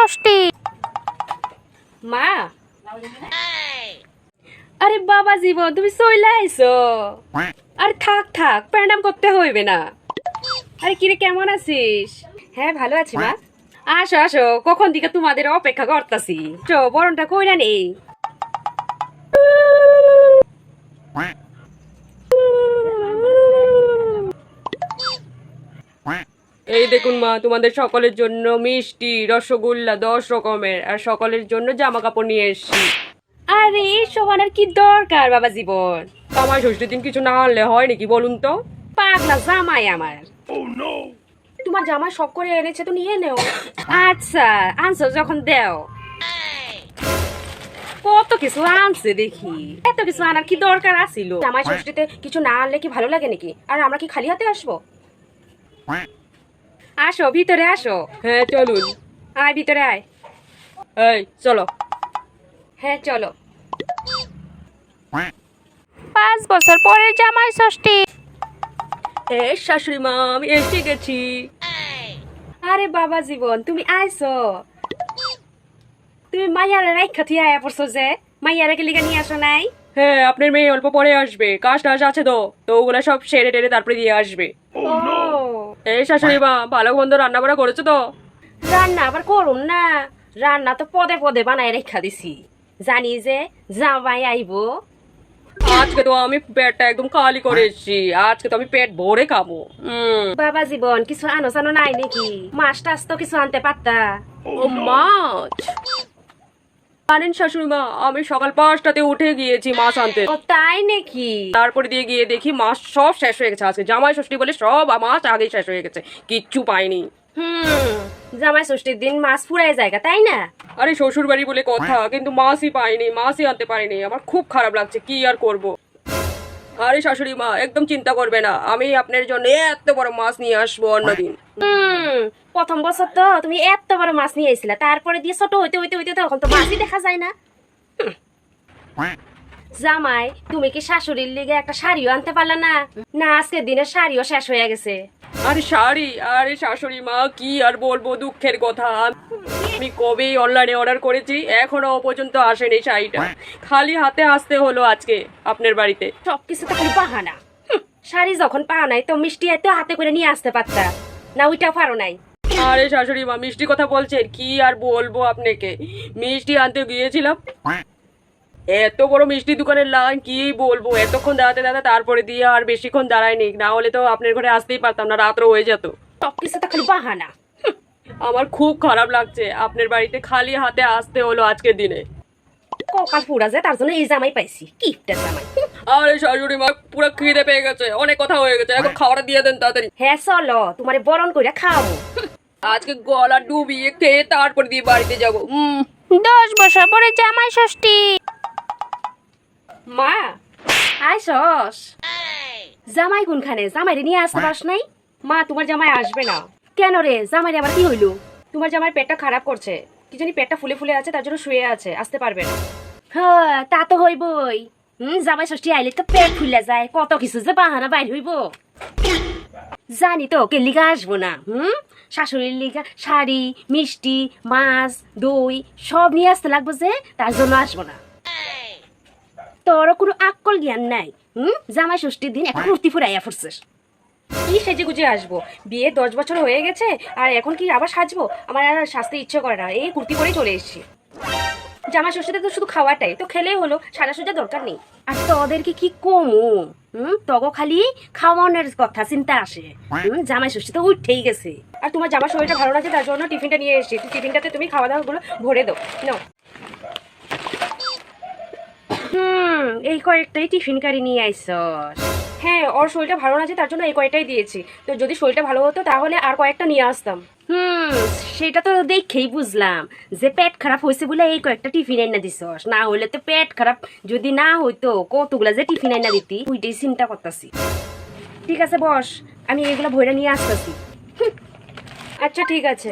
ষষ্ঠী। মা, আরে বাবা জীবন তুমি চলে আইছো। আরে থাক থাক, প্রণাম করতে হইবে না। আরে কিরে কেমন আছিস? হ্যাঁ ভালো আছি মা। আসো আসো, কখন দিকে তোমাদের অপেক্ষা করতাছি। চো বরণটা কইরা নেই। এই দেখুন মা, তোমাদের সকলের জন্য মিষ্টি রসগোল্লা 10 রকমের, আর সকলের জন্য জামা কাপড় নিয়ে এসেছি। আরে এসব আনার কি দরকার বাবা জীবন? জামাই ষষ্ঠীর দিন কিছু না আনলে হয় নাকি বলুন তো? পাগলা জামাই আমার। তোমার জামাই সব করে এনেছে তো নিয়ে নেও। আচ্ছা আনছো যখন দেও। কত কিছু আনছে দেখি, এত কিছু আনার কি দরকার আছিল? জামাই ষষ্ঠীতে কিছু না আনলে কি ভালো লাগে নাকি? আর আমরা কি খালি হাতে আসবো? আসো ভিতরে আসো। হ্যাঁ চলুন, আয় ভিতরে আয়। এই চলো। হ্যাঁ চলো। 5 বছর পরে জামাই ষষ্ঠী। এ শাশুড়ি মা, আমি এসে গেছি। আরে বাবা জীবন তুমি আইছো? তুমি মাইয়ারে রাইখা থিয়া আয়া পড়ছো যে, মাইয়ারে কি লিগা নিয়ে আসো নাই? হ্যাঁ আপনার মেয়ে অল্প পরে আসবে, কাজ টাজ আছে তো ওগুলা সব সেরে টেরে তারপরে দিয়ে আসবে। এই শাশুড়ি মা, ভালো মন্দ রান্না বান্না করেছো তো? রান্না আবার করুন না, রান্না তো পদে পদে বানায় রেখা দিছি, জানি যে জামাই আইবো। আজকে তো আমি পেটটা একদম খালি করে এসেছি, আজকে তো আমি পেট ভরে খাবো। বাবা জীবন কিছু আনো জানো নাই নাকি? মাছ টাছ তো কিছু আনতে পারতা। ও মাছ জানেন শাশুড়ি মা, আমি সকাল 5টাতে উঠে গিয়েছি মাছ আনতে। ও তাই নাকি? তারপরে দিয়ে গিয়ে দেখি মাছ সব শেষ হয়ে গেছে। আজকে জামাই ষষ্ঠী বলে সব মাছ আগেই শেষ হয়ে গেছে, কিচ্ছু পাইনি। জামাই ষষ্ঠীর দিন মাছ ফুরায় জায়গা তাই না? আরে শ্বশুর বাড়ি বলে কথা, কিন্তু মাছই পাইনি, মাছই আনতে পারিনি। আমার খুব খারাপ লাগছে, কি আর করব। আরে শাশুড়ি মা একদম চিন্তা করবে না, আমি আপনার জন্য এত বড় মাছ নিয়ে আসবো অন্যদিন। প্রথম বছর তো তুমি এত বড় মাছ নিয়ে এসেছিলা, তারপরে দিয়ে ছোট হইতে হইতে হইতে তখন তো মাছই দেখা যায় না। জামাই তুমি কি শাশুড়ির লিগে একটা শাড়িও আনতে পারলা না? না আজকের দিনের শাড়িও শেষ হয়ে গেছে। আরে শাড়ি, আরে শাশুড়ি মা কি আর বলবো, দুঃখের কথা। আমি কবেই অনলাইনে অর্ডার করেছি, এখনো পর্যন্ত আসেনি শাড়িটা। খালি হাতে আসতে হলো আজকে আপনার বাড়িতে। সবকিছু তো খালি বাহানা। শাড়ি যখন পাও নাই তো মিষ্টি তো হাতে করে নিয়ে আসতে পারতা না, ওইটাও পারো নাই। আরে শাশুড়ি মা মিষ্টি কথা বলছেন, কি আর বলবো আপনাকে। মিষ্টি আনতে গিয়েছিলাম, এত বড় মিষ্টি দোকানের লাইন, কি বলবো। এতক্ষণ দাঁড়াতে দাঁড়াতে তারপরে দিয়ে আর বেশিক্ষণ দাঁড়ায়নি, না হলে তো আপনার ঘরে আসতেই পারতাম না, রাত্র হয়ে যেত। সবকিছু তো খালি বাহানা। আমার খুব খারাপ লাগছে, আপনার বাড়িতে খালি হাতে আসতে হলো আজকের দিনে। কপাল পুরা যায়, তার জন্য এই জামাই পাইছি, কিপটা জামাই। আরে শাশুড়ি মা পুরো খিদে পেয়ে গেছে, অনেক কথা হয়ে গেছে, এখন খাওয়াটা দিয়ে দেন তাড়াতাড়ি। হ্যাঁ চলো, তোমারে বরণ করে খাওয়াবো। আজকে গলা ডুবিয়ে খেয়ে তারপর দিয়ে বাড়িতে যাবো। 10 বছর পরে জামাই ষষ্ঠী। মা আইসস? জামাই কোনখানে? জামাইরে নিয়ে আসতে পারস নাই? মা তোমার জামাই আসবে না। কেন রে, জামাইরে আবার কি হইলো? তোমার জামাই পেটটা খারাপ করছে, কি জানি পেটটা ফুলে ফুলে আছে, তার জন্য শুয়ে আছে, আসতে পারবে না। হ্যাঁ তা তো হইবই। জামাই ষষ্ঠী আইলে তো পেট ফুলে যায়, কত কিছু যে বাহানা বাইর হইব। জানি তো কে লিগা আসবো না। শাশুড়ির লিগা শাড়ি মিষ্টি মাছ দই সব নিয়ে আসতে লাগবো যে, তার জন্য আসবো না। তোরও কোনো আক্কল জ্ঞান নাই। জামাই ষষ্ঠীর দিন একটা কুর্তি ফুরাইয়া ফুরছিস। কি সেজে গুজে আসবো? বিয়ে 10 বছর হয়ে গেছে আর এখন কি আবার সাজবো? আমার আর সাজতে ইচ্ছে করে না, এই কুর্তি পরেই চলে এসেছি। জামাই ষষ্ঠীতে তো শুধু খাওয়াটাই তো, খেলেই হলো, সাজাসুজার দরকার নেই। আর তোদেরকে কি কমু? তগো খালি খাওয়ানোর কথা চিন্তা আসে। জামাই ষষ্ঠী তো উঠেই গেছে। আর তোমার জামার শরীরটা ভালো লাগছে, তার জন্য টিফিনটা নিয়ে এসেছি। টিফিনটাতে তুমি খাওয়া দাওয়া গুলো ভরে দাও। নাও। এই কয়েকটাই টিফিন কারি নিয়ে আইসস। হ্যাঁ ওর শরীরটা ভালো আছে, তার জন্য এই কয়েকটাই দিয়েছি। তো যদি শরীরটা ভালো হতো তাহলে আর কয়েকটা নিয়ে আসতাম। সেটা তো দেখেই বুঝলাম যে পেট খারাপ হয়েছে বলে এই কয়েকটা টিফিন এনে দিছস, না হলে তো পেট খারাপ যদি না হইতো কতগুলা যে টিফিন এনে দিতি, ওইটাই চিন্তা করতেছি। ঠিক আছে বস, আমি এগুলা ভইরা নিয়ে আসতেছি। আচ্ছা ঠিক আছে।